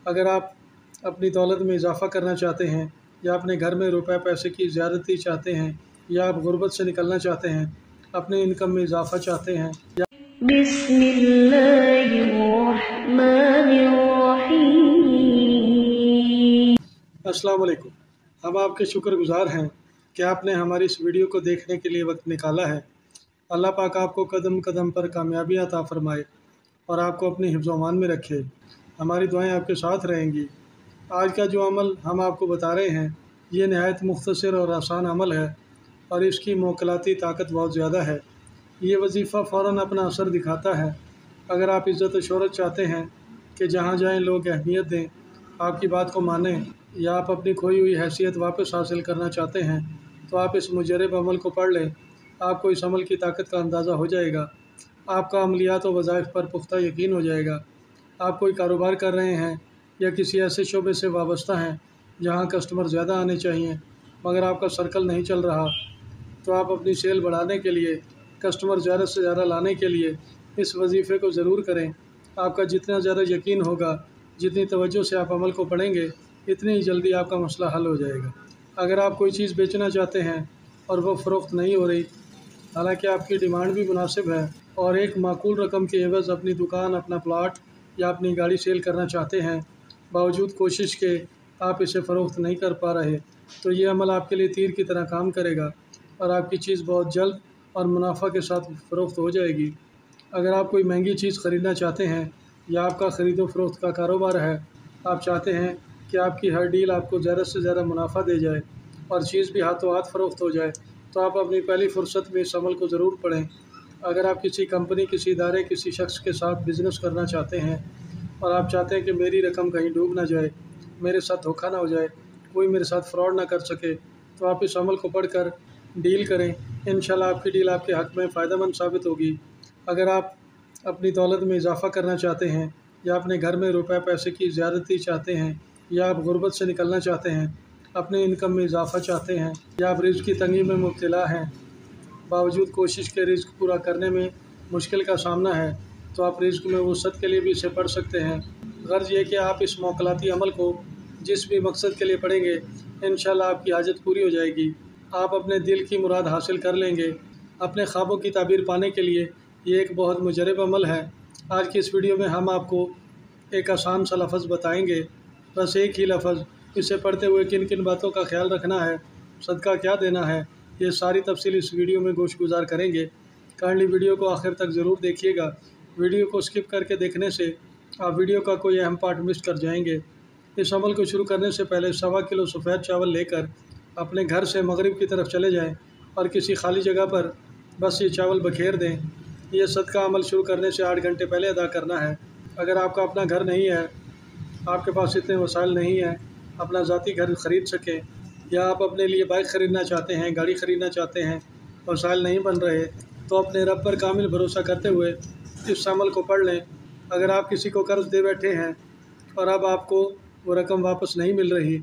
اگر آپ اپنی دولت میں اضافہ کرنا چاہتے ہیں یا اپنے گھر میں روپے پیسے کی زیادتی چاہتے ہیں یا آپ غربت سے نکلنا چاہتے ہیں، اپنے انکم میں اضافہ چاہتے ہیں یا بسم اللہ الرحمن الرحیم۔ السلام علیکم۔ ہم آپ کے شکر گزار ہیں کہ آپ نے ہماری اس ویڈیو کو دیکھنے کے لیے وقت نکالا ہے۔ اللہ پاک آپ کو قدم قدم پر کامیابی عطا فرمائے اور آپ کو اپنی حفظ و امان میں رکھے۔ ہماری دعائیں آپ کے ساتھ رہیں گی۔ آج کا جو عمل ہم آپ کو بتا رہے ہیں یہ نہایت مختصر اور آسان عمل ہے اور اس کی موکلاتی طاقت بہت زیادہ ہے۔ یہ وظیفہ فوراً اپنا اثر دکھاتا ہے۔ اگر آپ عزت و شہرت چاہتے ہیں کہ جہاں جائیں لوگ اہمیت دیں، آپ کی بات کو مانیں، یا آپ اپنی کھوئی ہوئی حیثیت واپس حاصل کرنا چاہتے ہیں تو آپ اس مجرب عمل کو پڑھ لیں۔ آپ کو اس عمل کی طاقت کا اندازہ ہو جائے گا۔ آپ کا عملیات و وظائف پر پختہ یقین ہو جائے گا۔ آپ کوئی کاروبار کر رہے ہیں یا کسی ایسے شعبے سے وابستہ ہیں جہاں کسٹمر زیادہ آنے چاہیے مگر آپ کا سرکل نہیں چل رہا، تو آپ اپنی سیل بڑھانے کے لیے، کسٹمر زیادہ سے زیادہ لانے کے لیے اس وظیفے کو ضرور کریں۔ آپ کا جتنا زیادہ یقین ہوگا، جتنی توجہ سے آپ عمل کو پڑھیں گے، اتنی ہی جلدی آپ کا مسئلہ حل ہو جائے گا۔ اگر آپ کوئی چیز بیچنا چاہتے ہیں اور وہ فروخت نہیں ہو رہی، حالانکہ آپ کی ڈیمانڈ بھی مناسب ہے اور ایک معقول رقم کے عوض اپنی دکان، اپنا پلاٹ یا اپنی گاڑی سیل کرنا چاہتے ہیں، باوجود کوشش کے آپ اسے فروخت نہیں کر پا رہے، تو یہ عمل آپ کے لیے تیر کی طرح کام کرے گا اور آپ کی چیز بہت جلد اور منافع کے ساتھ فروخت ہو جائے گی۔ اگر آپ کوئی مہنگی چیز خریدنا چاہتے ہیں یا آپ کا خرید و فروخت کا کاروبار ہے، آپ چاہتے ہیں کہ آپ کی ہر ڈیل آپ کو زیادہ سے زیادہ منافع دے جائے اور چیز بھی ہاتھوں ہاتھ فروخت ہو جائے، تو آپ اپنی پہلی فرصت میں اس عمل کو ضرور پڑھیں۔ اگر آپ کسی کمپنی، کسی ادارے، کسی شخص کے ساتھ بزنس کرنا چاہتے ہیں اور آپ چاہتے ہیں کہ میری رقم کہیں ڈوب نہ جائے، میرے ساتھ دھوکہ نہ ہو جائے، کوئی میرے ساتھ فراڈ نہ کر سکے، تو آپ اس عمل کو پڑھ کر ڈیل کریں۔ انشاءاللہ آپ کی ڈیل آپ کے حق میں فائدہ مند ثابت ہوگی۔ اگر آپ اپنی دولت میں اضافہ کرنا چاہتے ہیں یا اپنے گھر میں روپے پیسے کی زیادتی چاہتے ہیں یا آپ غربت سے نکلنا چاہتے ہیں، اپنے انکم میں اضافہ چاہتے ہیں یا آپ رزق کی تنگی میں مبتلا ہیں، باوجود کوشش کے رزق پورا کرنے میں مشکل کا سامنا ہے، تو آپ رزق میں وسعت کے لیے بھی اسے پڑھ سکتے ہیں۔ غرض یہ کہ آپ اس موکلاتی عمل کو جس بھی مقصد کے لیے پڑھیں گے، انشاءاللہ آپ کی حاجت پوری ہو جائے گی۔ آپ اپنے دل کی مراد حاصل کر لیں گے۔ اپنے خوابوں کی تعبیر پانے کے لیے یہ ایک بہت مجرب عمل ہے۔ آج کی اس ویڈیو میں ہم آپ کو ایک آسان سا لفظ بتائیں گے، بس ایک ہی لفظ۔ اسے پڑھتے ہوئے کن کن باتوں کا خیال رکھنا ہے، صدقہ کیا دینا ہے، یہ ساری تفصیل اس ویڈیو میں گوش گزار کریں گے۔ کائنڈلی ویڈیو کو آخر تک ضرور دیکھیے گا۔ ویڈیو کو سکپ کر کے دیکھنے سے آپ ویڈیو کا کوئی اہم پارٹ مس کر جائیں گے۔ اس عمل کو شروع کرنے سے پہلے 1.25 کلو سفید چاول لے کر اپنے گھر سے مغرب کی طرف چلے جائیں اور کسی خالی جگہ پر بس یہ چاول بکھیر دیں۔ یہ صدقہ عمل شروع کرنے سے 8 گھنٹے پہلے ادا کرنا ہے۔ اگر آپ کا اپنا گھر نہیں ہے، آپ کے پاس اتنے وسائل نہیں ہیں اپنا ذاتی گھر خرید سکیں، یا آپ اپنے لیے بائک خریدنا چاہتے ہیں، گاڑی خریدنا چاہتے ہیں، وسائل نہیں بن رہے، تو اپنے رب پر کامل بھروسہ کرتے ہوئے اس عمل کو پڑھ لیں۔ اگر آپ کسی کو قرض دے بیٹھے ہیں اور اب آپ کو وہ رقم واپس نہیں مل رہی،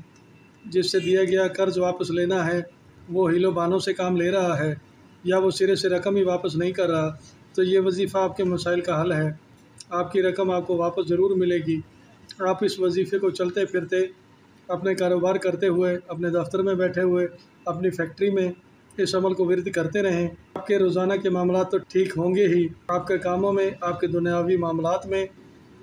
جس سے دیا گیا قرض واپس لینا ہے وہ ہیلو بہانوں سے کام لے رہا ہے یا وہ سرے سے رقم ہی واپس نہیں کر رہا، تو یہ وظیفہ آپ کے مسائل کا حل ہے۔ آپ کی رقم آپ کو واپس ضرور ملے گی۔ آپ اس وظیفے کو چلتے پھرتے، اپنے کاروبار کرتے ہوئے، اپنے دفتر میں بیٹھے ہوئے، اپنی فیکٹری میں اس عمل کو ورد کرتے رہیں۔ آپ کے روزانہ کے معاملات تو ٹھیک ہوں گے ہی، آپ کے کاموں میں، آپ کے دنیاوی معاملات میں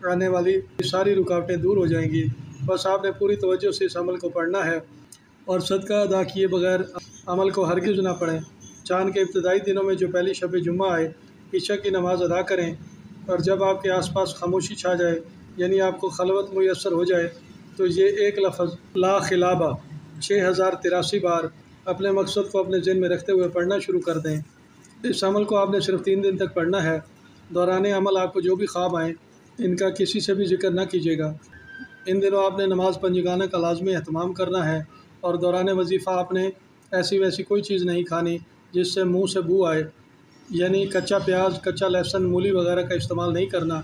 آنے والی ساری رکاوٹیں دور ہو جائیں گی۔ بس آپ نے پوری توجہ سے اس عمل کو پڑھنا ہے اور صدقہ ادا کیے بغیر عمل کو ہرگز نہ پڑھیں۔ چاند کے ابتدائی دنوں میں جو پہلی شب جمعہ آئے، عشاء کی نماز ادا کریں اور جب آپ کے آس پاس خاموشی چھا جائے، یعنی آپ کو خلوت میسر ہو جائے، تو یہ ایک لفظ لا خلابہ 6083 بار اپنے مقصد کو اپنے ذہن میں رکھتے ہوئے پڑھنا شروع کر دیں۔ اس عمل کو آپ نے صرف 3 دن تک پڑھنا ہے۔ دوران عمل آپ کو جو بھی خواب آئیں، ان کا کسی سے بھی ذکر نہ کیجیے گا۔ ان دنوں آپ نے نماز پنجگانہ کا لازمی اہتمام کرنا ہے اور دوران وظیفہ آپ نے ایسی ویسی کوئی چیز نہیں کھانی جس سے منہ سے بو آئے، یعنی کچا پیاز، کچا لہسن، مولی وغیرہ کا استعمال نہیں کرنا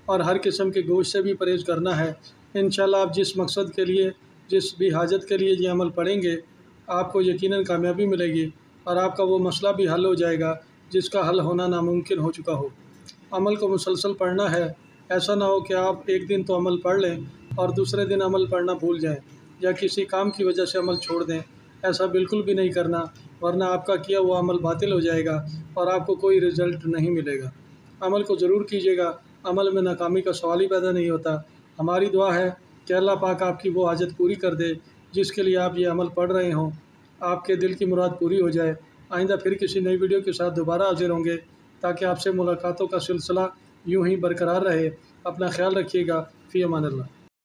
اور ہر قسم کے گوشت سے بھی پرہیز کرنا ہے۔ انشاءاللہ آپ جس مقصد کے لیے، جس بھی حاجت کے لیے یہ عمل پڑھیں گے، آپ کو یقیناً کامیابی ملے گی اور آپ کا وہ مسئلہ بھی حل ہو جائے گا جس کا حل ہونا ناممکن ہو چکا ہو۔ عمل کو مسلسل پڑھنا ہے، ایسا نہ ہو کہ آپ ایک دن تو عمل پڑھ لیں اور دوسرے دن عمل پڑھنا بھول جائیں یا کسی کام کی وجہ سے عمل چھوڑ دیں۔ ایسا بالکل بھی نہیں کرنا، ورنہ آپ کا کیا ہوا عمل باطل ہو جائے گا اور آپ کو کوئی رزلٹ نہیں ملے گا۔ عمل کو ضرور کیجیے گا، عمل میں ناکامی کا سوال ہی پیدا نہیں ہوتا۔ ہماری دعا ہے کہ اللہ پاک آپ کی وہ حاجت پوری کر دے جس کے لیے آپ یہ عمل پڑھ رہے ہوں، آپ کے دل کی مراد پوری ہو جائے۔ آئندہ پھر کسی نئی ویڈیو کے ساتھ دوبارہ حاضر ہوں گے تاکہ آپ سے ملاقاتوں کا سلسلہ یوں ہی برقرار رہے۔ اپنا خیال رکھیے گا۔ فی امان اللہ۔